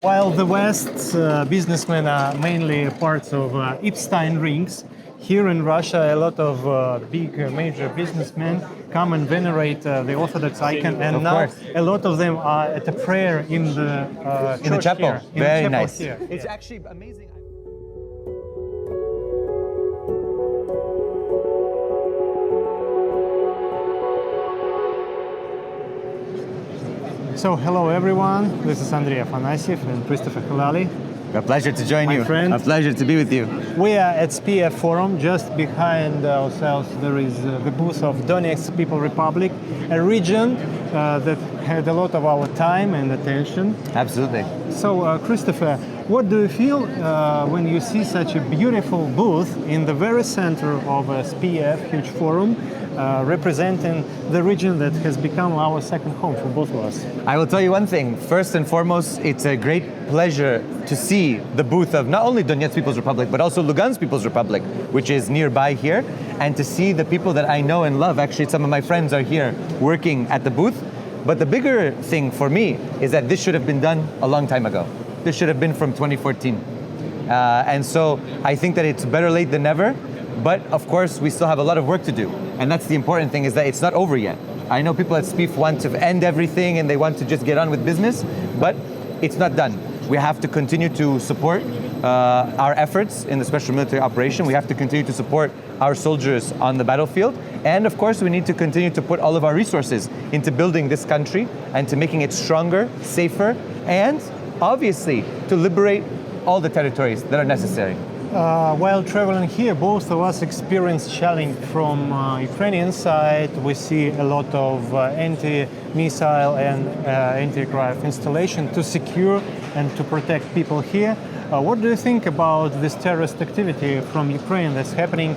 While the West's businessmen are mainly parts of Epstein rings, here in Russia a lot of big major businessmen come and venerate the Orthodox icon, and now a lot of them are at a prayer in the church in the chapel. Here, in Very the chapel nice. Here. It's actually amazing. So hello everyone, this is Andrey Afanasyev and Christopher Halali. A pleasure to join you. Friend. A pleasure to be with you. We are at SPIEF Forum. Just behind ourselves there is the booth of Donetsk People Republic, a region that had a lot of our time and attention. Absolutely. So Christopher, what do you feel when you see such a beautiful booth in the very center of a SPIEF huge forum, representing the region that has become our second home for both of us? I will tell you one thing. First and foremost, it's a great pleasure to see the booth of not only Donetsk People's Republic, but also Lugansk People's Republic, which is nearby here, and to see the people that I know and love. Actually, some of my friends are here working at the booth. But the bigger thing for me is that this should have been done a long time ago. This should have been from 2014. And so I think that it's better late than never. But of course, we still have a lot of work to do. And that's the important thing, is that it's not over yet. I know people at SPIEF want to end everything and they want to just get on with business, but it's not done. We have to continue to support our efforts in the special military operation. We have to continue to support our soldiers on the battlefield. And of course, we need to continue to put all of our resources into building this country and to making it stronger, safer, and obviously to liberate all the territories that are necessary. While traveling here, both of us experienced challenge from Ukrainian side. We see a lot of anti-missile and anti-aircraft installation to secure and to protect people here. What do you think about this terrorist activity from Ukraine that's happening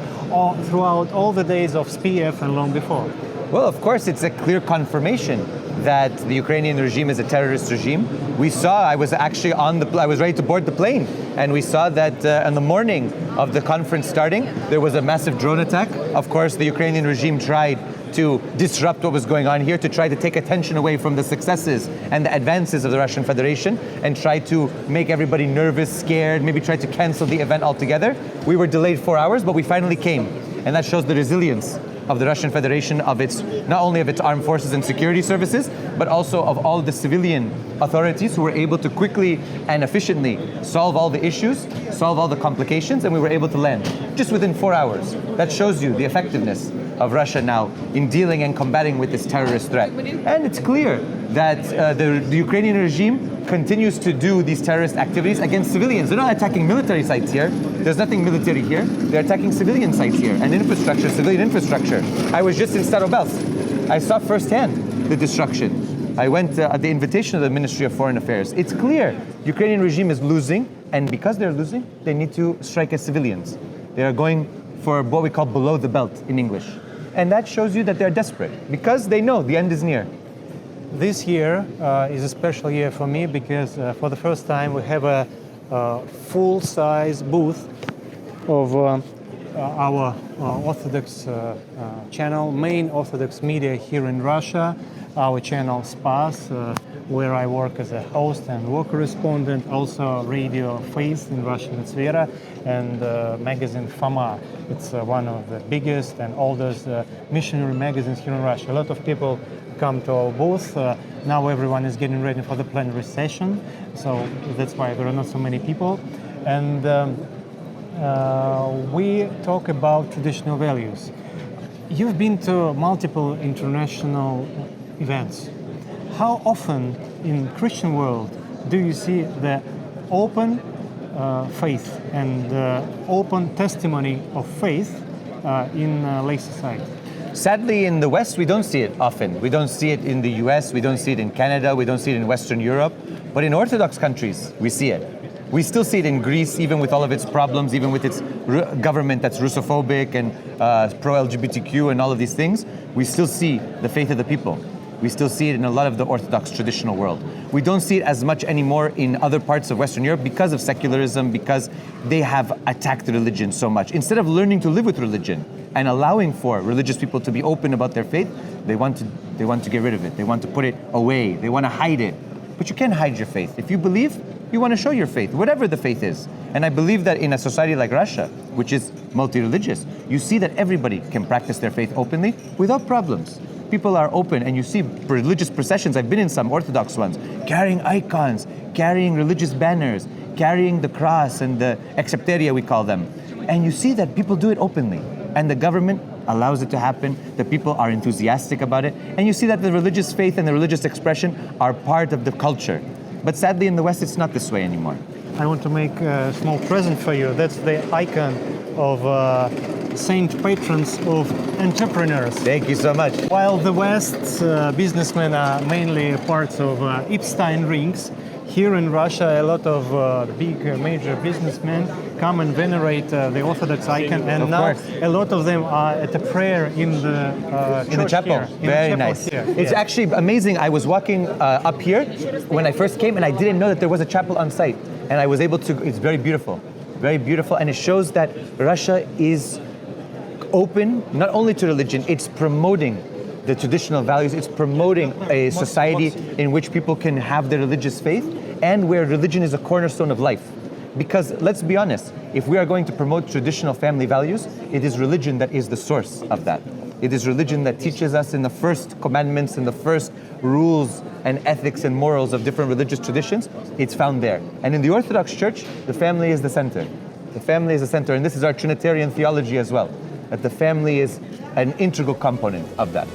throughout all the days of SPIEF and long before? Well, of course, it's a clear confirmation that the Ukrainian regime is a terrorist regime. We saw, I was ready to board the plane, and we saw that on the morning of the conference starting, there was a massive drone attack. Of course, the Ukrainian regime tried to disrupt what was going on here, to try to take attention away from the successes and the advances of the Russian Federation, and try to make everybody nervous, scared, maybe try to cancel the event altogether. We were delayed 4 hours, but we finally came. And that shows the resilience of the Russian Federation, of its, not only of its armed forces and security services, but also of all the civilian authorities who were able to quickly and efficiently solve all the issues, solve all the complications, and we were able to land just within 4 hours. That shows you the effectiveness of Russia now in dealing and combating with this terrorist threat. And it's clear that the Ukrainian regime continues to do these terrorist activities against civilians. They're not attacking military sites here. There's nothing military here. They're attacking civilian sites here and infrastructure, civilian infrastructure. I was just in Starobelsk. I saw firsthand the destruction. I went at the invitation of the Ministry of Foreign Affairs. It's clear the Ukrainian regime is losing, and because they're losing, they need to strike at civilians. They are going for what we call below the belt in English. And that shows you that they're desperate because they know the end is near. This year is a special year for me because for the first time we have a full-size booth of our Orthodox channel, main Orthodox media here in Russia, our channel SPAS, where I work as a host and war correspondent, also radio Faith in Russian, it's Vera, and magazine Fama. It's one of the biggest and oldest missionary magazines here in Russia. A lot of people come to our booth. Now everyone is getting ready for the plenary session, so that's why there are not so many people. And we talk about traditional values. You've been to multiple international events. How often in Christian world do you see the open faith and open testimony of faith in lay society? Sadly, in the West, we don't see it often. We don't see it in the US, we don't see it in Canada, we don't see it in Western Europe. But in Orthodox countries, we see it. We still see it in Greece, even with all of its problems, even with its government that's Russophobic and pro-LGBTQ and all of these things. We still see the faith of the people. We still see it in a lot of the Orthodox traditional world. We don't see it as much anymore in other parts of Western Europe because of secularism, because they have attacked religion so much. Instead of learning to live with religion and allowing for religious people to be open about their faith, they want to get rid of it. They want to put it away. They want to hide it. But you can't hide your faith. If you believe, You want to show your faith, whatever the faith is. And I believe that in a society like Russia, which is multi-religious, you see that everybody can practice their faith openly without problems. People are open, and you see religious processions. I've been in some Orthodox ones, carrying icons, carrying religious banners, carrying the cross and the excepteria, we call them. And you see that people do it openly. And the government allows it to happen. The people are enthusiastic about it. And you see that the religious faith and the religious expression are part of the culture. But sadly, in the West, it's not this way anymore. I want to make a small present for you. That's the icon of saint patrons of entrepreneurs. Thank you so much. While the West's businessmen are mainly parts of Epstein rings, here in Russia, a lot of big major businessmen come and venerate the Orthodox icon, and now a lot of them are at a prayer in the in the chapel. Here, Very nice. Here. It's actually amazing. I was walking up here when I first came, and I didn't know that there was a chapel on site. And I was able to, it's very beautiful, and it shows that Russia is open not only to religion, it's promoting the traditional values, it's promoting a society in which people can have their religious faith and where religion is a cornerstone of life. Because let's be honest, if we are going to promote traditional family values, it is religion that is the source of that. It is religion that teaches us in the first commandments and the first rules and ethics and morals of different religious traditions. It's found there. And in the Orthodox Church, the family is the center. The family is the center, and this is our Trinitarian theology as well, that the family is an integral component of that.